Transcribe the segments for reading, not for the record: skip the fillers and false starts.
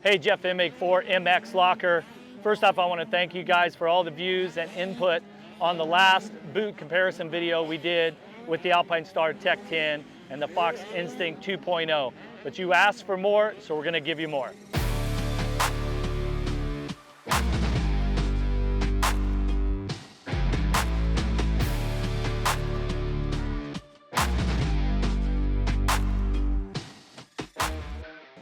Hey, Jeff Emig for MX Locker. First off, I want to thank you guys for all the views and input on the last boot comparison video we did with the Alpine Star Tech 10 and the Fox Instinct 2.0. But you asked for more, so we're going to give you more.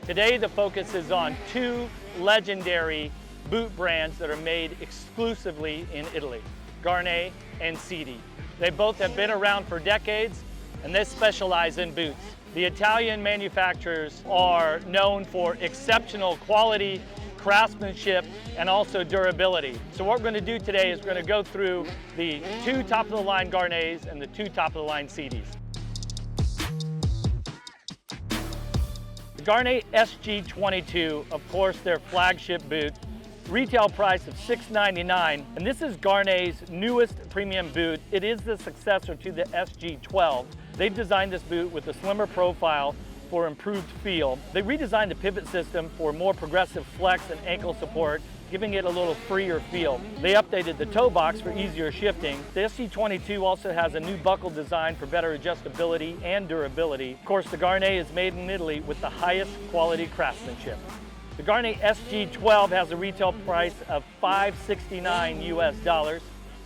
Today, the focus is on two legendary boot brands that are made exclusively in Italy, Gaerne and Sidi. They both have been around for decades, and they specialize in boots. The Italian manufacturers are known for exceptional quality, craftsmanship, and also durability. So what we're going to do today is we're going to go through the two top-of-the-line Gaernes and the two top-of-the-line Sidis. The Gaerne SG22, of course, their flagship boot, retail price of $699, and this is Gaerne's newest premium boot. It is the successor to the SG12. They've designed this boot with a slimmer profile for improved feel. They redesigned the pivot system for more progressive flex and ankle support, giving it a little freer feel. They updated the toe box for easier shifting. The SG22 also has a new buckle design for better adjustability and durability. Of course, the Gaerne is made in Italy with the highest quality craftsmanship. The Gaerne SG12 has a retail price of $569 US.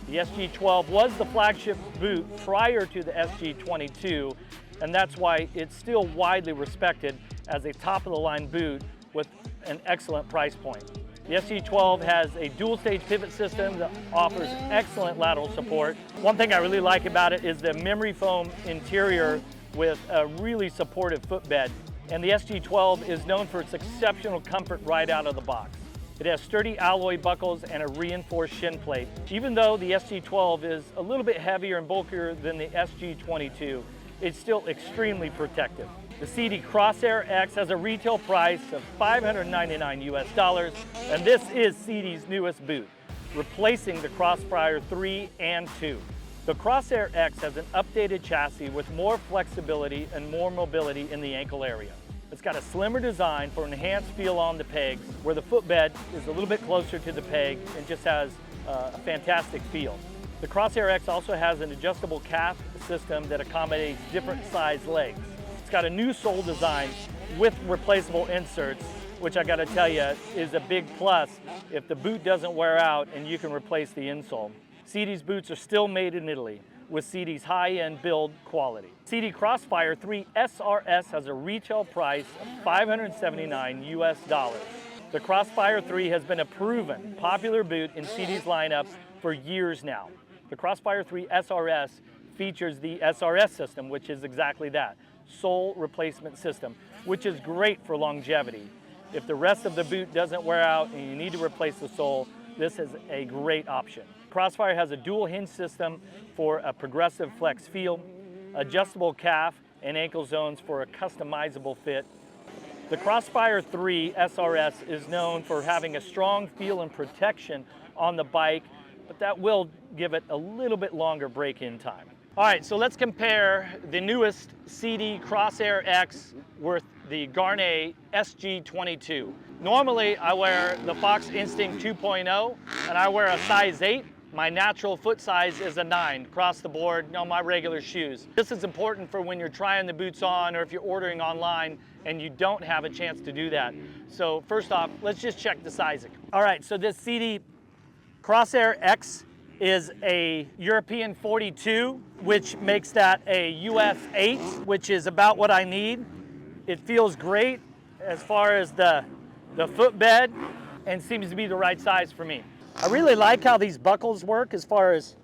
The SG12 was the flagship boot prior to the SG22, and that's why it's still widely respected as a top-of-the-line boot with an excellent price point. The SG12 has a dual-stage pivot system that offers excellent lateral support. One thing I really like about it is the memory foam interior with a really supportive footbed. And the SG12 is known for its exceptional comfort right out of the box. It has sturdy alloy buckles and a reinforced shin plate. Even though the SG12 is a little bit heavier and bulkier than the SG22, it's still extremely protective. The Sidi CrossAir X has a retail price of $599 US, and this is Sidi's newest boot, replacing the Crossfire 3 and 2. The CrossAir X has an updated chassis with more flexibility and more mobility in the ankle area. It's got a slimmer design for enhanced feel on the pegs, where the footbed is a little bit closer to the peg and just has a fantastic feel. The CrossAir X also has an adjustable calf system that accommodates different size legs. It's got a new sole design with replaceable inserts, which I gotta tell you is a big plus if the boot doesn't wear out and you can replace the insole. Sidi's boots are still made in Italy with Sidi's high-end build quality. Sidi Crossfire 3 SRS has a retail price of $579 US. The Crossfire 3 has been a proven popular boot in Sidi's lineup for years now. The Crossfire 3 SRS features the SRS system, which is exactly that, sole replacement system, which is great for longevity. If the rest of the boot doesn't wear out and you need to replace the sole, this is a great option. Crossfire has a dual hinge system for a progressive flex feel, adjustable calf and ankle zones for a customizable fit. The Crossfire 3 SRS is known for having a strong feel and protection on the bike, but that will give it a little bit longer break-in time. All right, so let's compare the newest Sidi CrossAir X with the Gaerne SG22. Normally, I wear the Fox Instinct 2.0, and I wear a size 8. My natural foot size is a 9 across the board on my regular shoes. This is important for when you're trying the boots on or if you're ordering online and you don't have a chance to do that. So first off, let's just check the sizing. All right, so this Sidi CrossAir X is a European 42, which makes that a US 8, which is about what I need. It feels great as far as the footbed and seems to be the right size for me. I really like how these buckles work as far as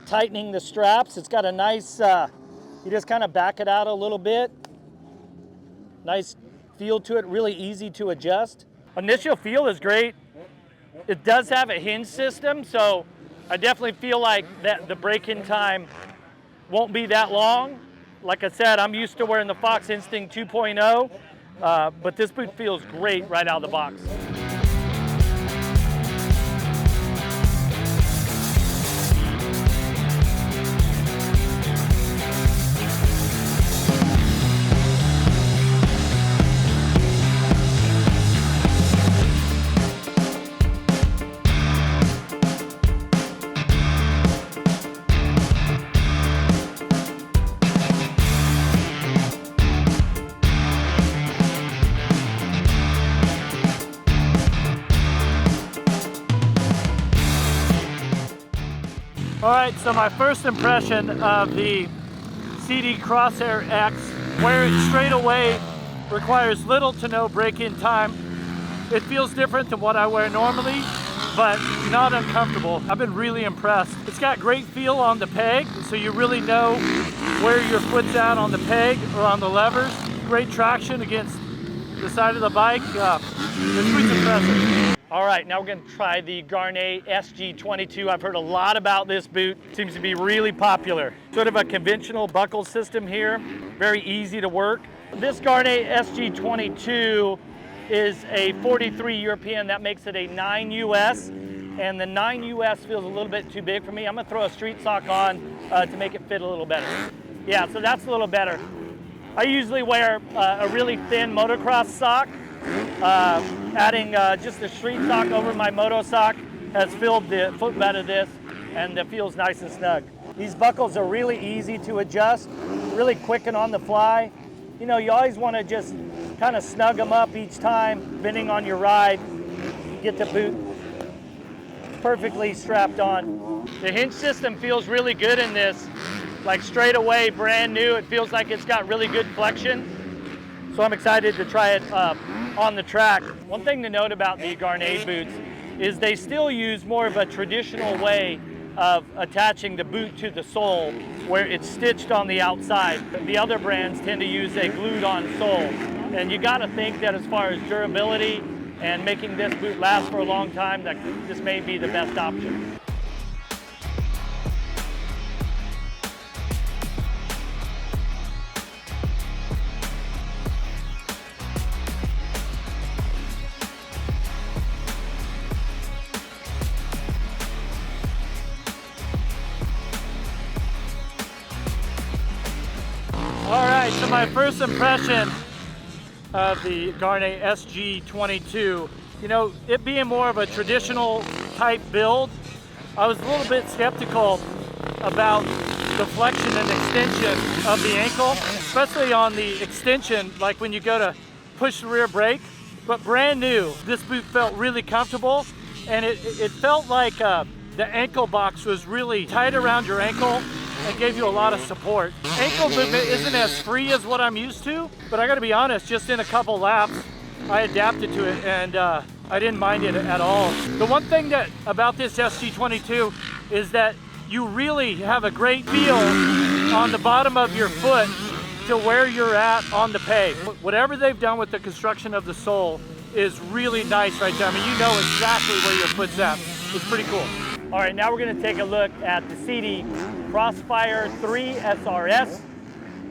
tightening the straps. It's got a nice, you just kind of back it out a little bit. Nice feel to it, really easy to adjust. Initial feel is great. It does have a hinge system, so I definitely feel like that the break-in time won't be that long. Like I said, I'm used to wearing the Fox Instinct 2.0, but this boot feels great right out of the box. All right, so my first impression of the Sidi CrossAir X, wear it straight away, requires little to no break-in time. It feels different than what I wear normally, but not uncomfortable. I've been really impressed. It's got great feel on the peg, so you really know where your foot's at on the peg or on the levers. Great traction against the side of the bike. It's pretty impressive. All right, now we're gonna try the Gaerne SG22. I've heard a lot about this boot. Seems to be really popular. Sort of a conventional buckle system here. Very easy to work. This Gaerne SG22 is a 43 European. That makes it a 9 US. And the 9 US feels a little bit too big for me. I'm gonna throw a street sock on to make it fit a little better. Yeah, so that's a little better. I usually wear a really thin motocross sock. Adding just a street sock over my moto sock has filled the footbed of this, and it feels nice and snug. These buckles are really easy to adjust, really quick and on the fly. You know, you always want to just kind of snug them up each time, depending on your ride. Get the boot perfectly strapped on. The hinge system feels really good in this, like straight away, brand new. It feels like it's got really good flexion. So I'm excited to try it on the track. One thing to note about the Gaerne boots is they still use more of a traditional way of attaching the boot to the sole, where it's stitched on the outside. The other brands tend to use a glued-on sole. And you gotta think that as far as durability and making this boot last for a long time, that this may be the best option. All right, so my first impression of the Gaerne SG22, you know, it being more of a traditional type build, I was a little bit skeptical about the flexion and extension of the ankle, especially on the extension, like when you go to push the rear brake. But brand new, this boot felt really comfortable, and it felt like the ankle box was really tight around your ankle and gave you a lot of support. Ankle movement isn't as free as what I'm used to, but I gotta be honest, just in a couple laps, I adapted to it, and I didn't mind it at all. The one thing about this SG22 is that you really have a great feel on the bottom of your foot to where you're at on the peg. Whatever they've done with the construction of the sole is really nice right there. I mean, you know exactly where your foot's at. It's pretty cool. All right, now we're gonna take a look at the Sidi Crossfire 3 SRS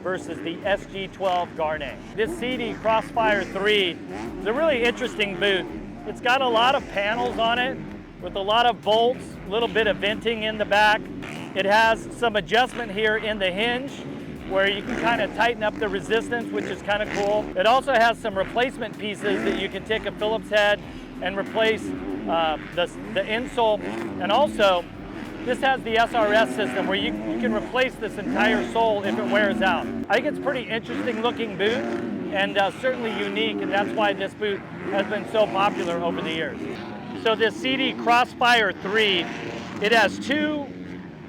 versus the SG12 Gaerne. This Sidi Crossfire 3 is a really interesting boot. It's got a lot of panels on it with a lot of bolts, a little bit of venting in the back. It has some adjustment here in the hinge where you can kind of tighten up the resistance, which is kind of cool. It also has some replacement pieces that you can take a Phillips head and replace the insole. And also, this has the SRS system where you can replace this entire sole if it wears out. I think it's a pretty interesting looking boot and certainly unique, and that's why this boot has been so popular over the years. So this Sidi Crossfire 3, it has two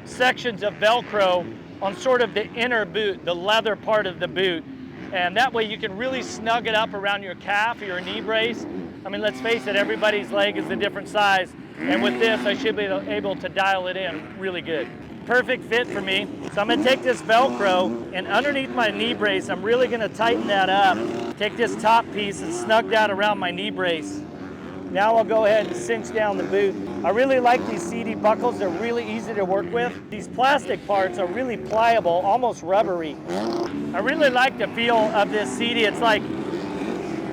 sections of Velcro on sort of the inner boot, the leather part of the boot. And that way you can really snug it up around your calf or your knee brace. I mean, let's face it, everybody's leg is a different size. And with this, I should be able to dial it in really good. Perfect fit for me. So I'm gonna take this Velcro, and underneath my knee brace, I'm really gonna tighten that up. Take this top piece and snug that around my knee brace. Now I'll go ahead and cinch down the boot. I really like these Sidi buckles. They're really easy to work with. These plastic parts are really pliable, almost rubbery. I really like the feel of this Sidi. It's like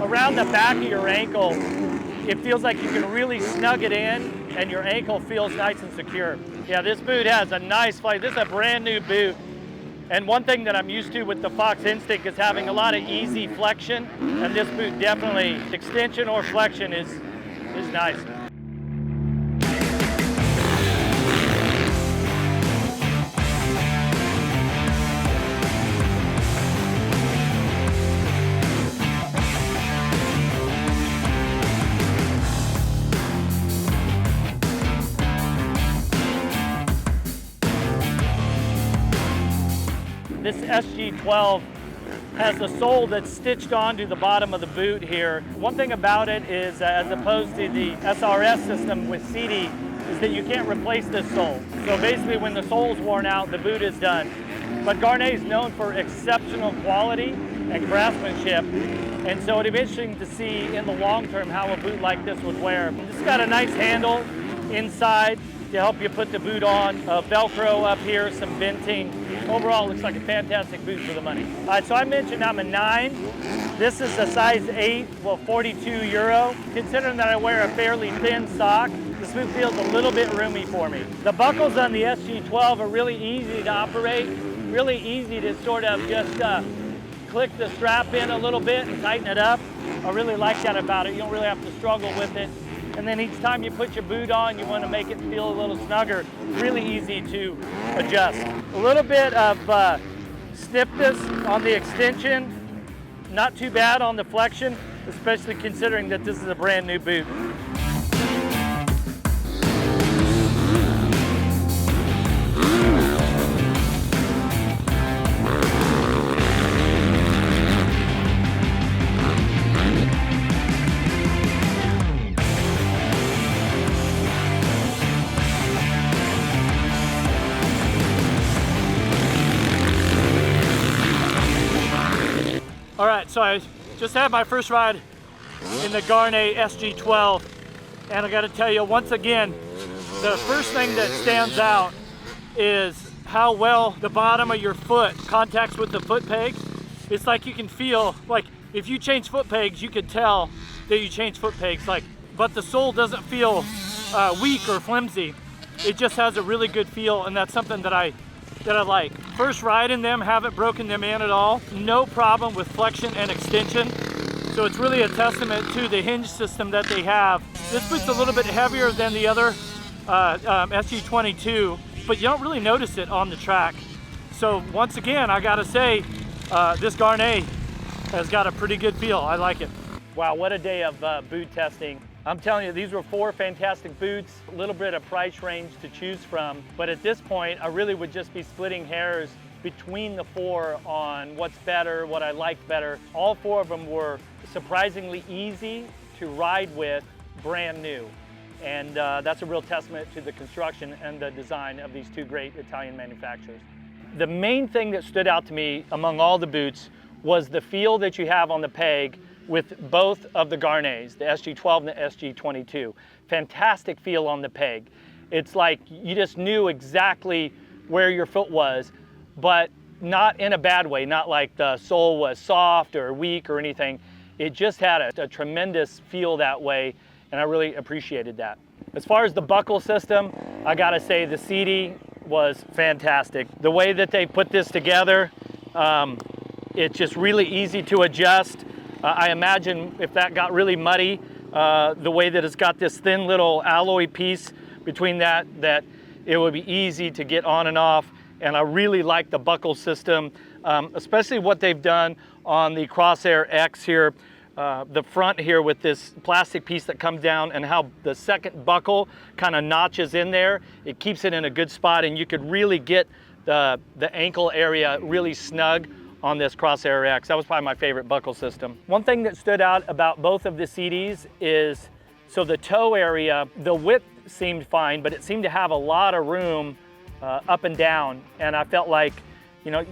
around the back of your ankle, it feels like you can really snug it in and your ankle feels nice and secure. Yeah, this boot has a nice flight. This is a brand new boot. And one thing that I'm used to with the Fox Instinct is having a lot of easy flexion. And this boot definitely, extension or flexion is nice. This SG12 has a sole that's stitched onto the bottom of the boot here. One thing about it is, as opposed to the SRS system with Sidi, is that you can't replace this sole. So basically when the sole's worn out, the boot is done. But Gaerne is known for exceptional quality and craftsmanship. And so it'd be interesting to see in the long term how a boot like this would wear. It's got a nice handle inside to help you put the boot on. Velcro up here, some venting. Overall, it looks like a fantastic boot for the money. All right, so I mentioned I'm a 9. This is a size 8, well, 42 euro. Considering that I wear a fairly thin sock, this boot feels a little bit roomy for me. The buckles on the SG12 are really easy to operate, really easy to sort of just click the strap in a little bit and tighten it up. I really like that about it. You don't really have to struggle with it. And then each time you put your boot on, you want to make it feel a little snugger. Really easy to adjust. A little bit of stiffness on the extension. Not too bad on the flexion, especially considering that this is a brand new boot. All right, so I just had my first ride in the Gaerne SG12, and I gotta tell you, once again, the first thing that stands out is how well the bottom of your foot contacts with the foot pegs. It's like you can feel, like if you change foot pegs, you could tell that you change foot pegs, but the sole doesn't feel weak or flimsy. It just has a really good feel, and that's something that I like. First ride in them, haven't broken them in at all. No problem with flexion and extension. So it's really a testament to the hinge system that they have. This boot's a little bit heavier than the other SG22, but you don't really notice it on the track. So once again, I gotta say, this Gaerne has got a pretty good feel. I like it. Wow, what a day of boot testing. I'm telling you, these were 4 fantastic boots, a little bit of price range to choose from. But at this point, I really would just be splitting hairs between the 4 on what's better, what I liked better. All 4 of them were surprisingly easy to ride with, brand new. And that's a real testament to the construction and the design of these 2 great Italian manufacturers. The main thing that stood out to me among all the boots was the feel that you have on the peg with both of the Gaernes, the SG12 and the SG22. Fantastic feel on the peg. It's like you just knew exactly where your foot was, but not in a bad way, not like the sole was soft or weak or anything. It just had a tremendous feel that way, and I really appreciated that. As far as the buckle system, I gotta say the Sidi was fantastic. The way that they put this together, it's just really easy to adjust. I imagine if that got really muddy, the way that it's got this thin little alloy piece between that it would be easy to get on and off. And I really like the buckle system, especially what they've done on the CrossAir X here. The front here with this plastic piece that comes down and how the second buckle kind of notches in there. It keeps it in a good spot, and you could really get the ankle area really snug on this CrossAir X. That was probably my favorite buckle system. One thing that stood out about both of the Sidis is, so the toe area, the width seemed fine, but it seemed to have a lot of room up and down. And I felt like, you know, you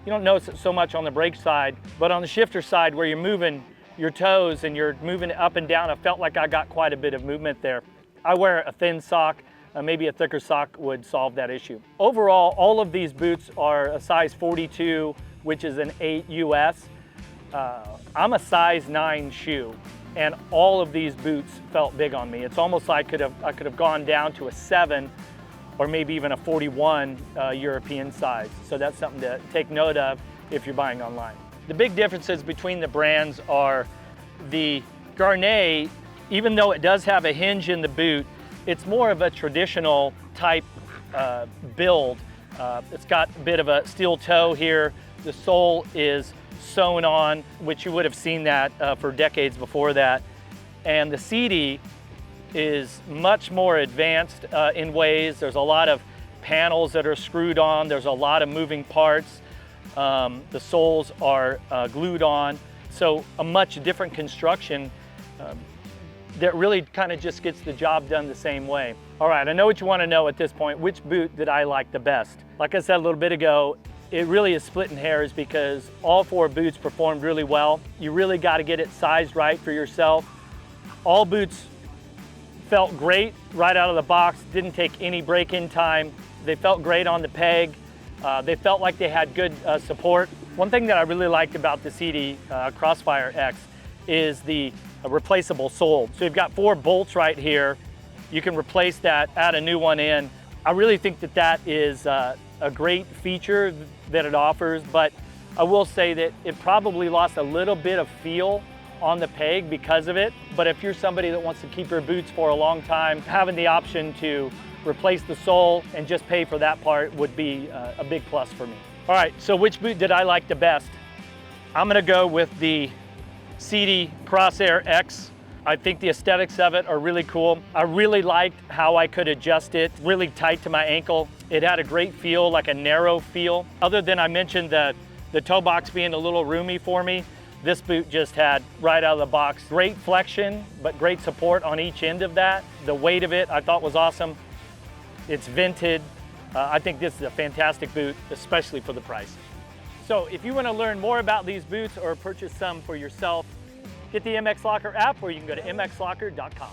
don't notice it so much on the brake side, but on the shifter side where you're moving your toes and you're moving it up and down, I felt like I got quite a bit of movement there. I wear a thin sock. Maybe a thicker sock would solve that issue. Overall, all of these boots are a size 42, which is an 8 US. I'm a size 9 shoe, and all of these boots felt big on me. It's almost like I could have gone down to a 7 or maybe even a 41 European size. So that's something to take note of if you're buying online. The big differences between the brands are the Gaerne, even though it does have a hinge in the boot, it's more of a traditional type build. It's got a bit of a steel toe here. The sole is sewn on, which you would have seen that for decades before that. And the Sidi is much more advanced in ways. There's a lot of panels that are screwed on. There's a lot of moving parts. The soles are glued on, so a much different construction that really kind of just gets the job done the same way. All right, I know what you want to know at this point. Which boot did I like the best? Like I said a little bit ago, it really is splitting hairs because all 4 boots performed really well. You really got to get it sized right for yourself. All boots felt great right out of the box, didn't take any break-in time. They felt great on the peg. They felt like they had good support. One thing that I really liked about the Sidi Crossfire X is the replaceable sole. So you've got 4 bolts right here. You can replace that, add a new one in. I really think that that is a great feature that it offers, but I will say that it probably lost a little bit of feel on the peg because of it. But if you're somebody that wants to keep your boots for a long time, having the option to replace the sole and just pay for that part would be a big plus for me. All right, so which boot did I like the best? I'm gonna go with the Sidi CrossAir X. I think the aesthetics of it are really cool. I really liked how I could adjust it really tight to my ankle. It had a great feel, like a narrow feel. Other than I mentioned the toe box being a little roomy for me, this boot just had, right out of the box, great flexion, but great support on each end of that. The weight of it I thought was awesome. It's vented. I think this is a fantastic boot, especially for the price. So if you want to learn more about these boots or purchase some for yourself, get the MX Locker app, or you can go to mxlocker.com.